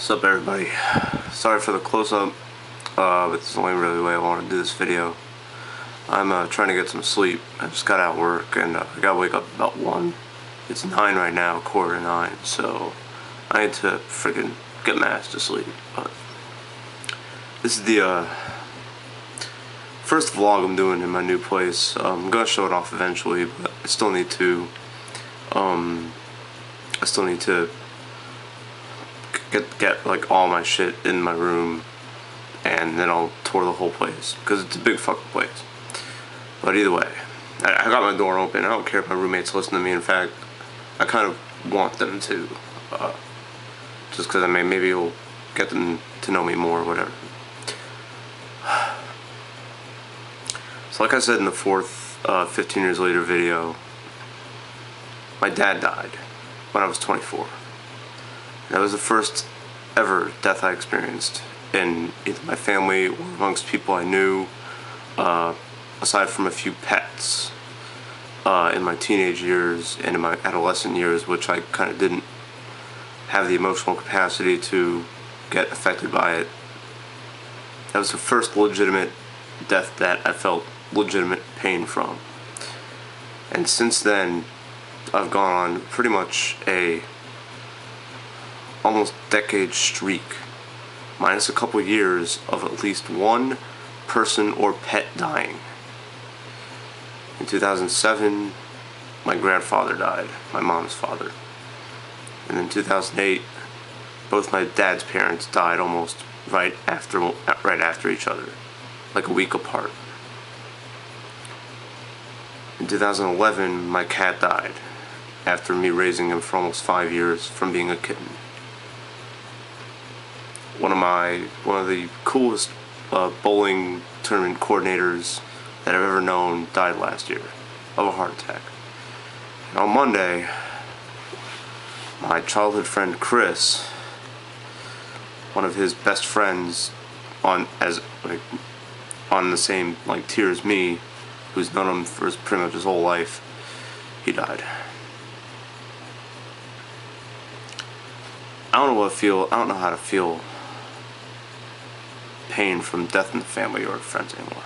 What's up, everybody? Sorry for the close-up, but this is the only really way I want to do this video. I'm trying to get some sleep. I just got out of work and I gotta wake up about 1. It's 9 right now, 8:45, so I need to freaking get my ass to sleep. But this is the first vlog I'm doing in my new place. I'm gonna show it off eventually, but I still need to get like all my shit in my room, and then I'll tour the whole place because it's a big fucking place. But either way, I got my door open. I don't care if my roommates listen to me. In fact, I kind of want them to, just because maybe it'll get them to know me more or whatever. So like I said in the fourth 15 years later video, my dad died when I was 24. That was the first ever death I experienced in either my family or amongst people I knew, aside from a few pets in my teenage years and in my adolescent years, which I kind of didn't have the emotional capacity to get affected by it. That was the first legitimate death that I felt legitimate pain from. And since then, I've gone on pretty much a almost decade streak, minus a couple years, of at least one person or pet dying. In 2007, my grandfather died, my mom's father. And in 2008, both my dad's parents died almost right after each other, like a week apart. In 2011, my cat died after me raising him for almost 5 years from being a kitten. One of the coolest bowling tournament coordinators that I've ever known died last year of a heart attack. And on Monday, my childhood friend Chris, one of his best friends on the same tier as me, who's known him for pretty much his whole life, he died. I don't know how to feel pain from death in the family or friends anymore,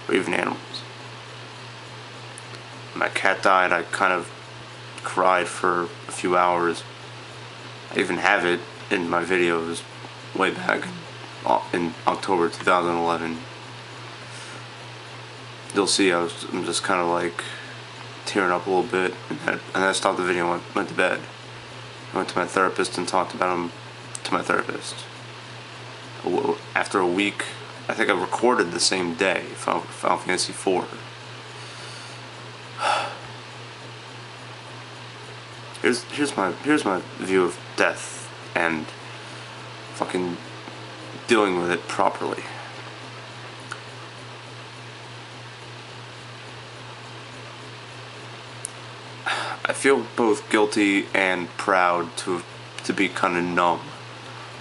or even animals. When my cat died, I kind of cried for a few hours. I even have it in my videos way back in October 2011. You'll see I'm just kind of like tearing up a little bit, and then I stopped the video and went to bed. I went to my therapist and talked about him to my therapist. After a week, I think I recorded the same day, Final Fantasy IV. Here's my view of death and fucking dealing with it properly. I feel both guilty and proud to be kind of numb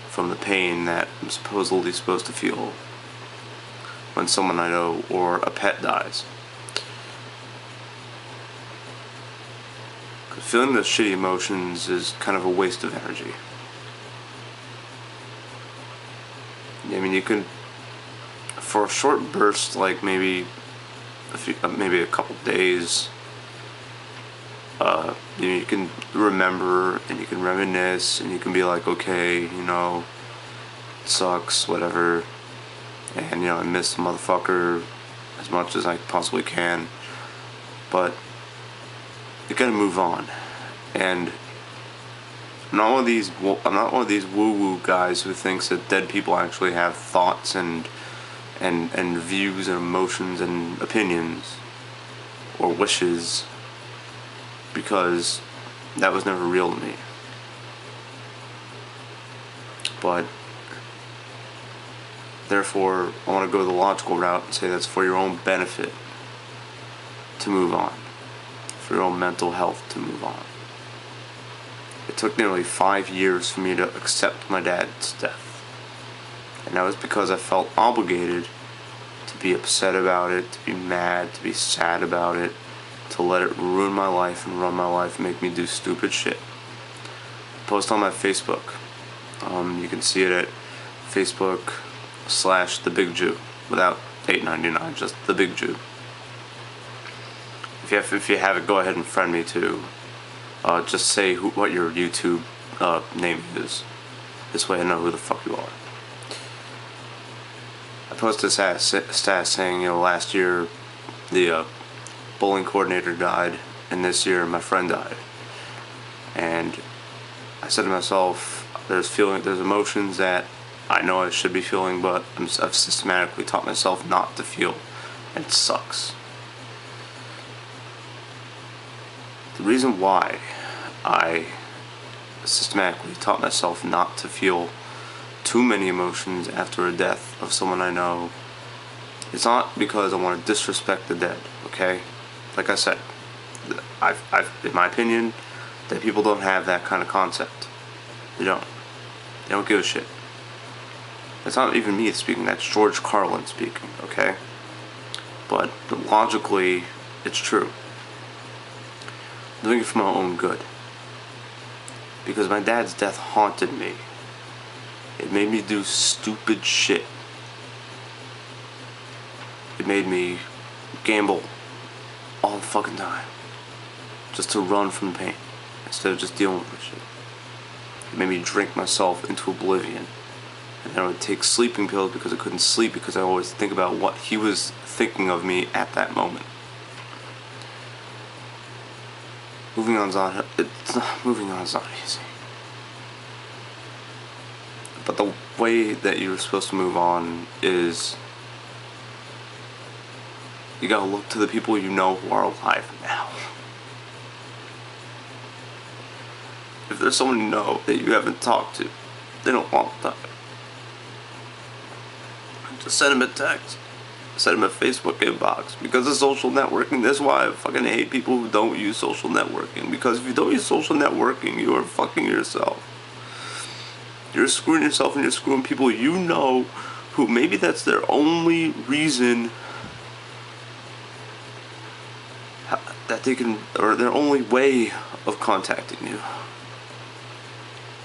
from the pain that I'm supposedly supposed to feel when someone I know or a pet dies. Because feeling those shitty emotions is kind of a waste of energy. I mean, you can, for a short burst, like maybe a couple days, you can remember and you can reminisce and you can be like, okay, it sucks, whatever, and I miss the motherfucker as much as I possibly can, but you gotta move on. And I'm not one of these woo-woo guys who thinks that dead people actually have thoughts and views and emotions and opinions or wishes, because that was never real to me. But therefore, I want to go the logical route and say that's for your own benefit to move on, for your own mental health to move on. It took nearly 5 years for me to accept my dad's death, and that was because I felt obligated to be upset about it, to be mad, to be sad about it, to let it ruin my life and run my life and make me do stupid shit. Post on my Facebook You can see it at Facebook/TheBigJew without $8.99, just The Big Jew. If you have it, go ahead and friend me too. Just say what your YouTube name is. This way I know who the fuck you are. I posted a stat saying, last year the bowling coordinator died, and this year my friend died. And I said to myself, there's emotions that I know I should be feeling, but I've systematically taught myself not to feel, and it sucks. The reason why I systematically taught myself not to feel too many emotions after a death of someone I know, it's not because I want to disrespect the dead, okay? Like I said, I've in my opinion, that people don't have that kind of concept. They don't give a shit. It's not even me speaking, that's George Carlin speaking, okay? But logically, it's true. I'm doing it for my own good. Because my dad's death haunted me. It made me do stupid shit. It made me gamble all the fucking time. Just to run from the pain. Instead of just dealing with the shit. It made me drink myself into oblivion. And then I would take sleeping pills because I couldn't sleep, because I always think about what he was thinking of me at that moment. Moving on is not easy. But the way that you're supposed to move on is you gotta look to the people you know who are alive now. If there's someone you know that you haven't talked to, they don't want to talk. Just send them a text. Send them a Facebook inbox. Because of social networking, that's why I fucking hate people who don't use social networking. Because if you don't use social networking, you are fucking yourself. You're screwing yourself, and you're screwing people you know who maybe that's their only reason that they can, or their only way of contacting you.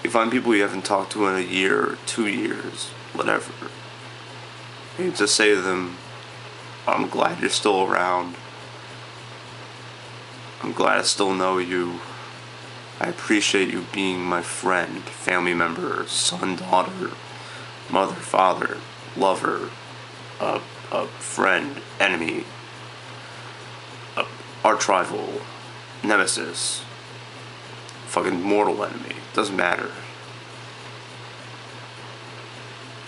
You find people you haven't talked to in a year or 2 years, whatever. You just say to them, I'm glad you're still around. I'm glad I still know you. I appreciate you being my friend, family member, son, daughter, mother, father, lover, a friend, enemy, arch rival, nemesis, fucking mortal enemy. Doesn't matter.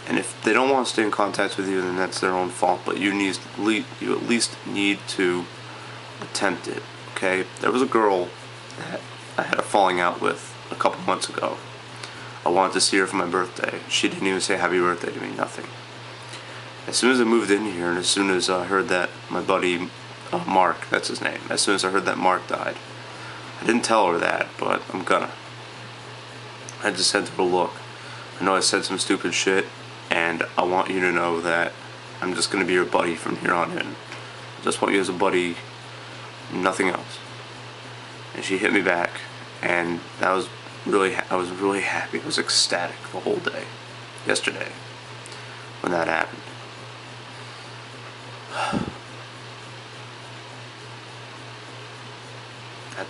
And if they don't want to stay in contact with you, then that's their own fault. But you at least need to attempt it. Okay? There was a girl that I had a falling out with a couple months ago. I wanted to see her for my birthday. She didn't even say happy birthday to me. Nothing. As soon as I moved in here, and as soon as I heard that my buddy Mark, that's his name. As soon as I heard that Mark died, I didn't tell her that, but I'm gonna. I just sent her a look. I know I said some stupid shit, and I want you to know that I'm just gonna be your buddy from here on in. I just want you as a buddy, nothing else. And she hit me back, and I was really happy. I was ecstatic the whole day, yesterday, when that happened.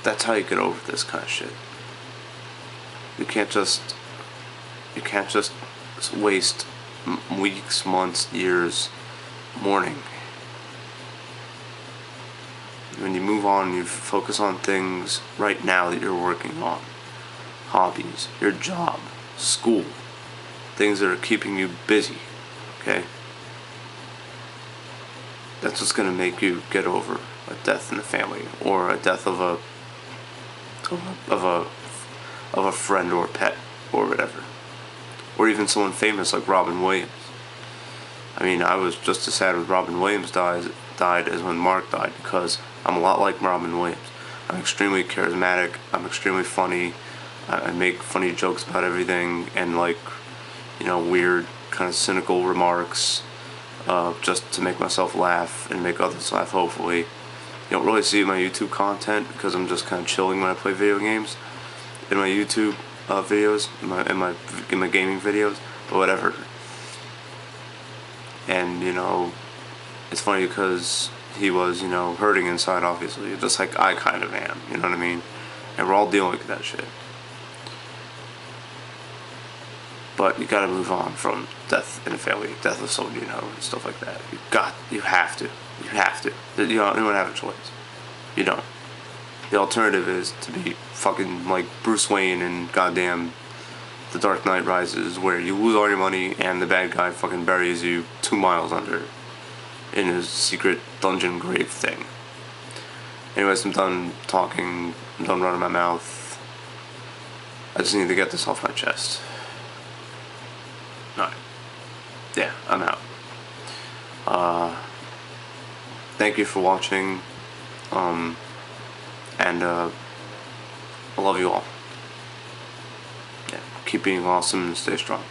That's how you get over this kind of shit. You can't just waste weeks, months, years mourning. When you move on, you focus on things right now that you're working on. Hobbies, your job, school, things that are keeping you busy, okay? That's what's gonna make you get over a death in the family, or a death of a friend or pet, or whatever. Or even someone famous like Robin Williams. I mean, I was just as sad when Robin Williams died as when Mark died, because I'm a lot like Robin Williams. I'm extremely charismatic, I'm extremely funny, I make funny jokes about everything, and weird kind of cynical remarks, just to make myself laugh and make others laugh, hopefully. You don't really see my YouTube content because I'm just kind of chilling when I play video games. In my YouTube, videos, in my gaming videos, but whatever. And it's funny because he was hurting inside, obviously, just like I kind of am. You know what I mean? And we're all dealing with that shit. But you gotta move on from death in a family, death of someone you know, and stuff like that. You have to. You don't have a choice. You don't. The alternative is to be fucking like Bruce Wayne and goddamn The Dark Knight Rises, where you lose all your money and the bad guy fucking buries you 2 miles under in his secret dungeon grave thing. Anyways, I'm done talking. I'm done running my mouth. I just need to get this off my chest. Alright. Yeah, I'm out. Thank you for watching. And I love you all. Yeah, keep being awesome and stay strong.